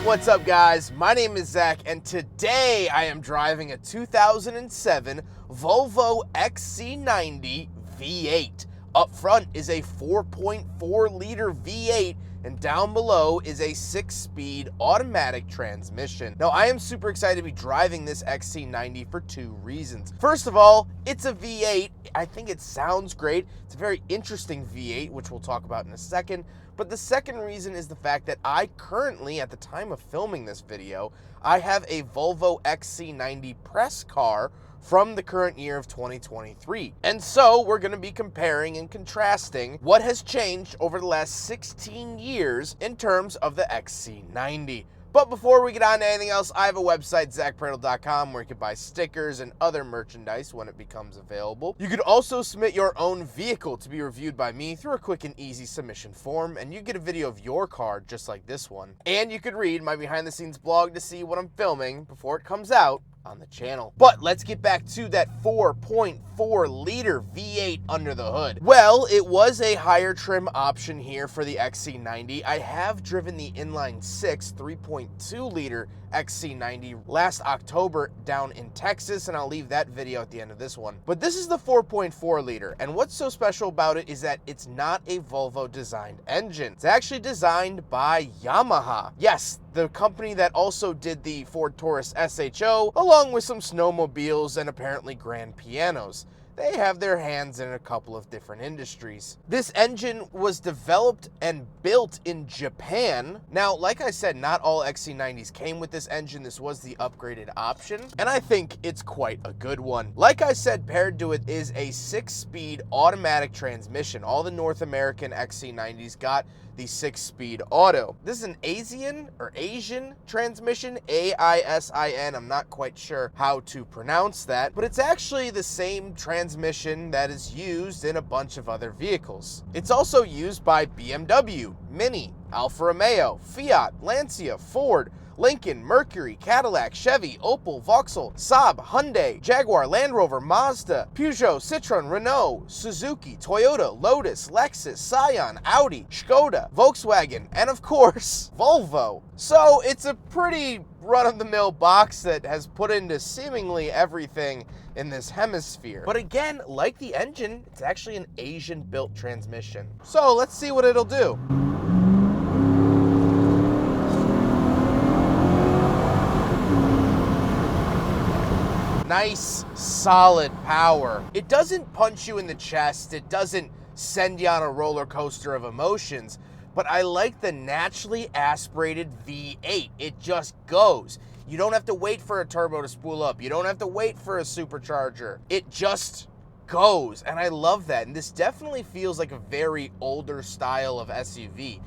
What's up guys? My name is Zach and today I am driving a 2007 Volvo XC90 V8. Up front is a 4.4 liter V8 and down below is a 6-speed automatic transmission. Now I am super excited to be driving this XC90 for two reasons. First of all, it's a V8. I think it sounds great. It's a very interesting V8, which we'll talk about in a second. But the second reason is the fact that I currently, at the time of filming this video, I have a Volvo XC90 press car from the current year of 2023. And so we're gonna be comparing and contrasting what has changed over the last 16 years in terms of the XC90. But before we get on to anything else, I have a website, zackpradle.com, where you can buy stickers and other merchandise when it becomes available. You could also submit your own vehicle to be reviewed by me through a quick and easy submission form, and you get a video of your car just like this one. And you could read my behind the scenes blog to see what I'm filming before it comes out on the channel. But let's get back to that 4.4 liter V8 under the hood. Well, it was a higher trim option here for the XC90. I have driven the inline 6 3.2 liter XC90 last October down in Texas, and I'll leave that video at the end of this one. But this is the 4.4 liter, and what's so special about it is that it's not a Volvo designed engine. It's actually designed by YAMAHA. Yes, the company that also did the Ford Taurus SHO, along with some snowmobiles and apparently grand pianos. They have their hands in a couple of different industries. This engine was developed and built in Japan. Now, like I said, not all XC90s came with this engine. This was the upgraded option, and I think it's quite a good one. Like I said, paired to it is a 6-speed automatic transmission. All the North American XC90s got the 6-speed auto. This is an Asian transmission, AISIN. I'm not quite sure how to pronounce that, but it's actually the same transmission that is used in a bunch of other vehicles. It's also used by BMW, Mini, Alfa Romeo, Fiat, Lancia, Ford, Lincoln, Mercury, Cadillac, Chevy, Opel, Vauxhall, Saab, Hyundai, Jaguar, Land Rover, Mazda, Peugeot, Citroen, Renault, Suzuki, Toyota, Lotus, Lexus, Scion, Audi, Skoda, Volkswagen, and of course, Volvo. So it's a pretty run-of-the-mill box that has put into seemingly everything in this hemisphere. But again, like the engine, it's actually an Asian-built transmission. So let's see what it'll do. Nice, solid power. It doesn't punch you in the chest. It doesn't send you on a roller coaster of emotions, but I like the naturally aspirated V8. It just goes. You don't have to wait for a turbo to spool up. You don't have to wait for a supercharger. It just goes, and I love that. And this definitely feels like a very older style of SUV.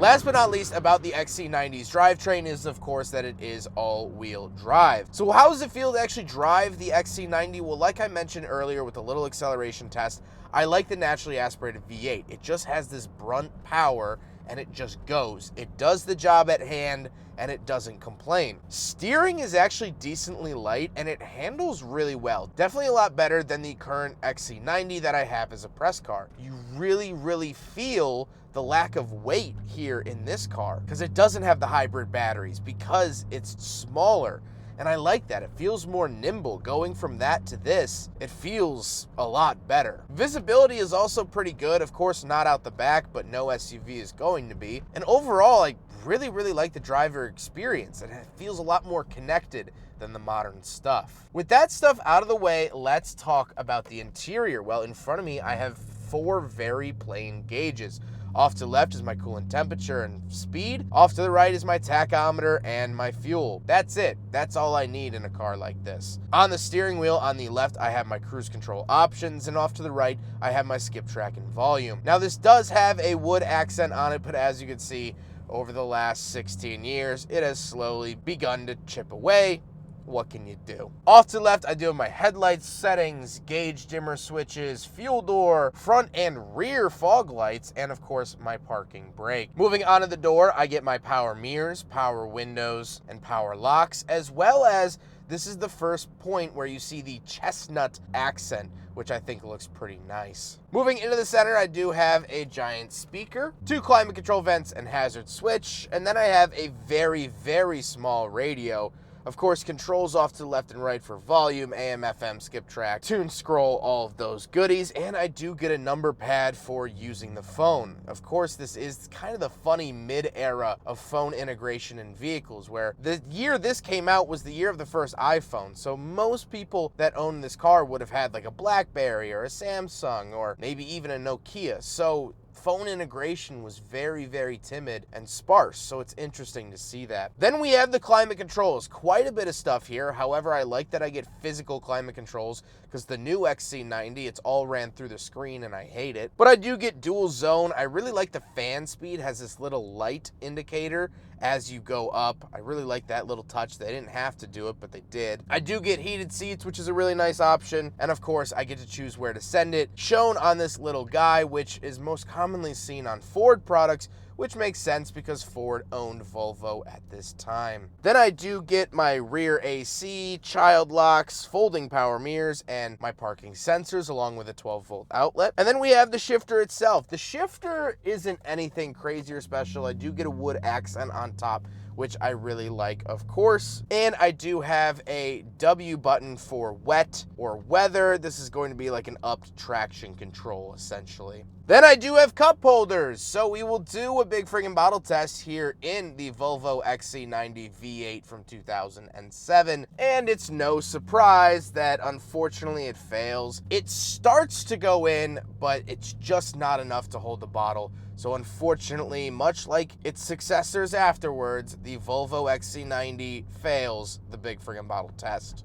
Last but not least about the XC90's drivetrain is, of course, that it is all-wheel drive. So how does it feel to actually drive the XC90? Well, like I mentioned earlier with a little acceleration test, I like the naturally aspirated V8. It just has this brunt power and it just goes. It does the job at hand and it doesn't complain. Steering is actually decently light and it handles really well. Definitely a lot better than the current XC90 that I have as a press car. You really feel the lack of weight here in this car because it doesn't have the hybrid batteries, because it's smaller. And I like that. It feels more nimble. Going from that to this, it feels a lot better. Visibility is also pretty good. Of course, not out the back, but no SUV is going to be. And overall, I really like the driver experience. And it feels a lot more connected than the modern stuff. With that stuff out of the way, let's talk about the interior. Well, in front of me, I have 4 very plain gauges. Off to the left is my coolant temperature and speed. Off to the right is my tachometer and my fuel. That's it. That's all I need in a car like this. On the steering wheel on the left, I have my cruise control options, and off to the right, I have my skip track and volume. Now, this does have a wood accent on it, but as you can see, over the last 16 years, it has slowly begun to chip away. what can you do? Off to the left, I do have my headlights, settings, gauge dimmer switches, fuel door, front and rear fog lights, and of course, my parking brake. Moving on to the door, I get my power mirrors, power windows, and power locks, as well as this is the first point where you see the chestnut accent, which I think looks pretty nice. Moving into the center, I do have a giant speaker, 2 climate control vents and hazard switch, and then I have a very, very small radio. Of course, controls off to the left and right for volume, AM, FM, skip track, tune, scroll, all of those goodies, and I do get a number pad for using the phone. Of course, this is kind of the funny mid-era of phone integration in vehicles, where the year this came out was the year of the first iPhone, so most people that own this car would have had like a BlackBerry or a Samsung or maybe even a Nokia, so phone integration was very, very timid and sparse, so it's interesting to see that. Then we have the climate controls. Quite a bit of stuff here. However, I like that I get physical climate controls because the new XC90, it's all ran through the screen and I hate it. But I do get dual zone. I really like the fan speed. It has this little light indicator as you go up. I really like that little touch. They didn't have to do it, but they did. I do get heated seats, which is a really nice option. And of course, I get to choose where to send it, shown on this little guy, which is most commonly seen on Ford products, which makes sense because Ford owned Volvo at this time. Then I do get my rear AC, child locks, folding power mirrors, and my parking sensors along with a 12-volt outlet. And then we have the shifter itself. The shifter isn't anything crazy or special. I do get a wood accent on top, which I really like, of course. And I do have a W button for wet or weather. This is going to be like an upped traction control, essentially. Then I do have cup holders, so we will do a big friggin' bottle test here in the Volvo XC90 V8 from 2007, and it's no surprise that unfortunately it fails. It starts to go in, but it's just not enough to hold the bottle. So unfortunately, much like its successors afterwards, the Volvo XC90 fails the big friggin' bottle test.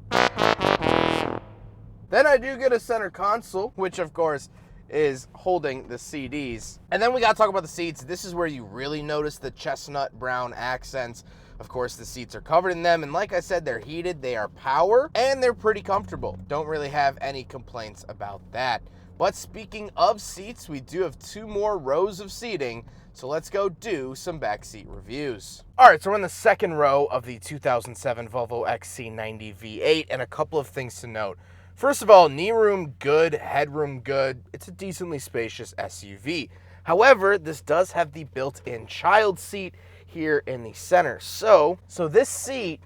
Then I do get a center console, which of course is holding the CDs. And then we gotta talk about the seats. This is where you really notice the chestnut brown accents. Of course, the seats are covered in them, and like I said, they're heated, they are power, and they're pretty comfortable. Don't really have any complaints about that. But speaking of seats, we do have 2 more rows of seating, so let's go do some backseat reviews. All right, so we're in the second row of the 2007 Volvo XC90 V8, and a couple of things to note. First of all, knee room good, headroom good. It's a decently spacious SUV. However, this does have the built-in child seat here in the center. So this seat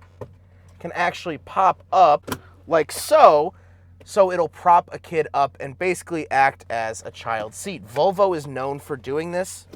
can actually pop up like so it'll prop a kid up and basically act as a child seat. Volvo is known for doing this.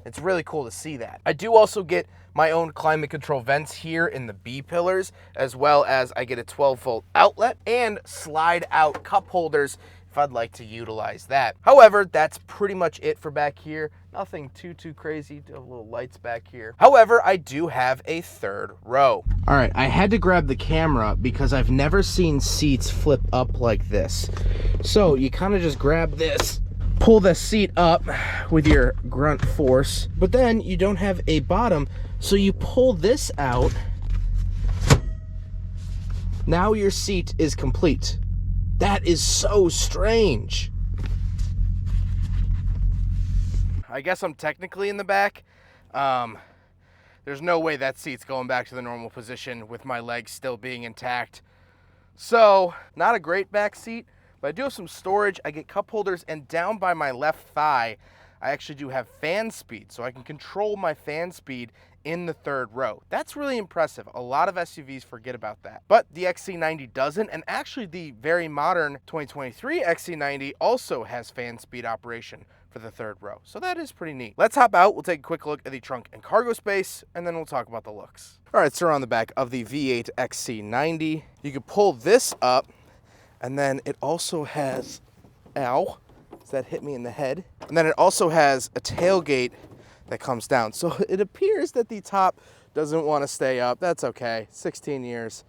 It's really cool to see that. I do also get my own climate control vents here in the B pillars, as well as I get a 12-volt outlet and slide out cup holders if I'd like to utilize that. However, that's pretty much it for back here. Nothing too crazy. Do have little lights back here. However, I do have a third row. All right, I had to grab the camera because I've never seen seats flip up like this. So you kind of just grab this, pull the seat up with your grunt force, but then you don't have a bottom, so you pull this out. Now your seat is complete. That is so strange. I guess I'm technically in the back. There's no way that seat's going back to the normal position with my legs still being intact. So, not a great back seat, but I do have some storage. I get cup holders, and down by my left thigh, I actually do have fan speed, so I can control my fan speed in the third row. That's really impressive. A lot of SUVs forget about that. But the XC90 doesn't, and actually the very modern 2023 XC90 also has fan speed operation for the third row. So that is pretty neat. Let's hop out. We'll take a quick look at the trunk and cargo space, and then we'll talk about the looks. All right, so we're on the back of the V8 XC90. You can pull this up, and then it also has, ow, does that hit me in the head? And then it also has a tailgate that comes down. So it appears that the top doesn't want to stay up. That's okay, 16 years.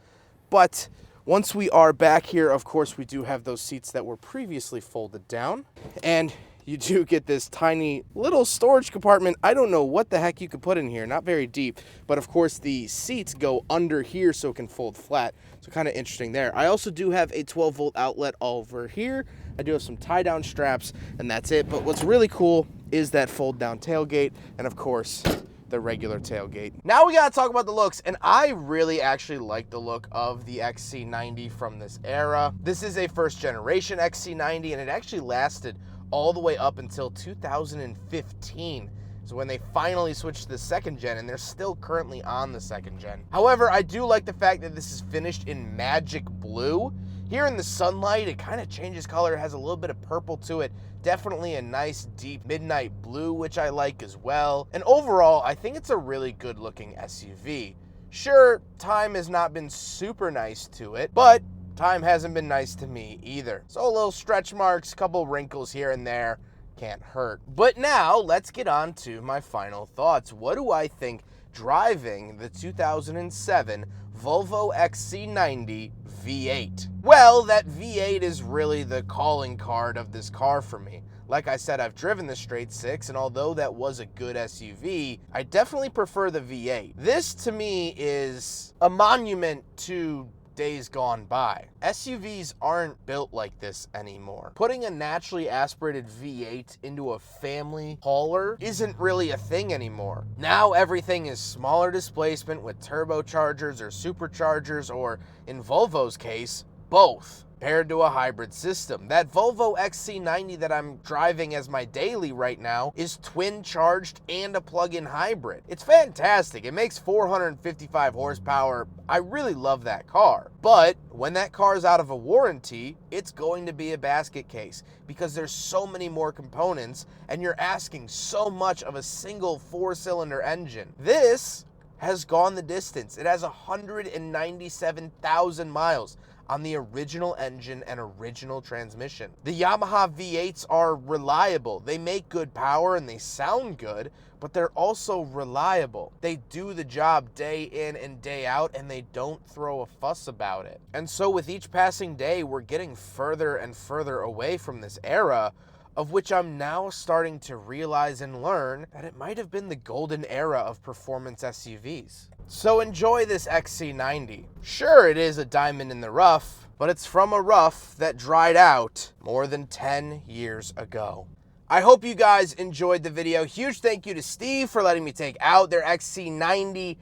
But once we are back here, of course, we do have those seats that were previously folded down. And you do get this tiny little storage compartment. I don't know what the heck you could put in here, not very deep, but of course the seats go under here so it can fold flat. So kind of interesting there. I also do have a 12-volt outlet over here. I do have some tie-down straps, and that's it. But what's really cool is that fold-down tailgate, and of course, the regular tailgate. Now we gotta talk about the looks, and I really actually like the look of the XC90 from this era. This is a first generation XC90, and it actually lasted all the way up until 2015. So when they finally switched to the second gen, and they're still currently on the second gen. However, I do like the fact that this is finished in magic blue. Here in the sunlight, it kind of changes color. It has a little bit of purple to it. Definitely a nice deep midnight blue, which I like as well. And overall, I think it's a really good looking SUV. Sure, time has not been super nice to it, but time hasn't been nice to me either. So a little stretch marks, couple wrinkles here and there, can't hurt. But now let's get on to my final thoughts. What do I think driving the 2007 Volvo XC90 V8? Well, that V8 is really the calling card of this car for me. Like I said, I've driven the straight six, and although that was a good SUV, I definitely prefer the V8. This to me is a monument to days gone by. SUVs aren't built like this anymore. Putting a naturally aspirated V8 into a family hauler isn't really a thing anymore. Now everything is smaller displacement with turbochargers or superchargers, or in Volvo's case, both, paired to a hybrid system. That Volvo XC90 that I'm driving as my daily right now is twin charged and a plug-in hybrid. It's fantastic. It makes 455 horsepower. I really love that car. But when that car is out of a warranty, it's going to be a basket case because there's so many more components and you're asking so much of a single 4-cylinder engine. This has gone the distance. It has 197,000 miles on the original engine and original transmission. The YAMAHA V8s are reliable. They make good power and they sound good, but they're also reliable. They do the job day in and day out, and they don't throw a fuss about it. And so with each passing day, we're getting further and further away from this era, of which I'm now starting to realize and learn that it might have been the golden era of performance SUVs. So enjoy this XC90. Sure, it is a diamond in the rough, but it's from a rough that dried out more than 10 years ago. I hope you guys enjoyed the video. Huge thank you to Steve for letting me take out their XC90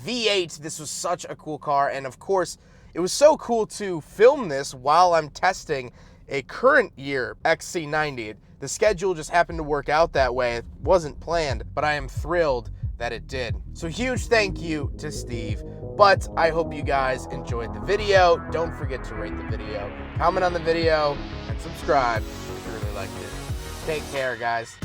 V8. This was such a cool car, and of course, it was so cool to film this while I'm testing a current year XC90. The schedule just happened to work out that way. It wasn't planned, but I am thrilled that it did. So huge thank you to Steve. But I hope you guys enjoyed the video. Don't forget to rate the video, comment on the video, and subscribe if you really liked it. Take care, guys.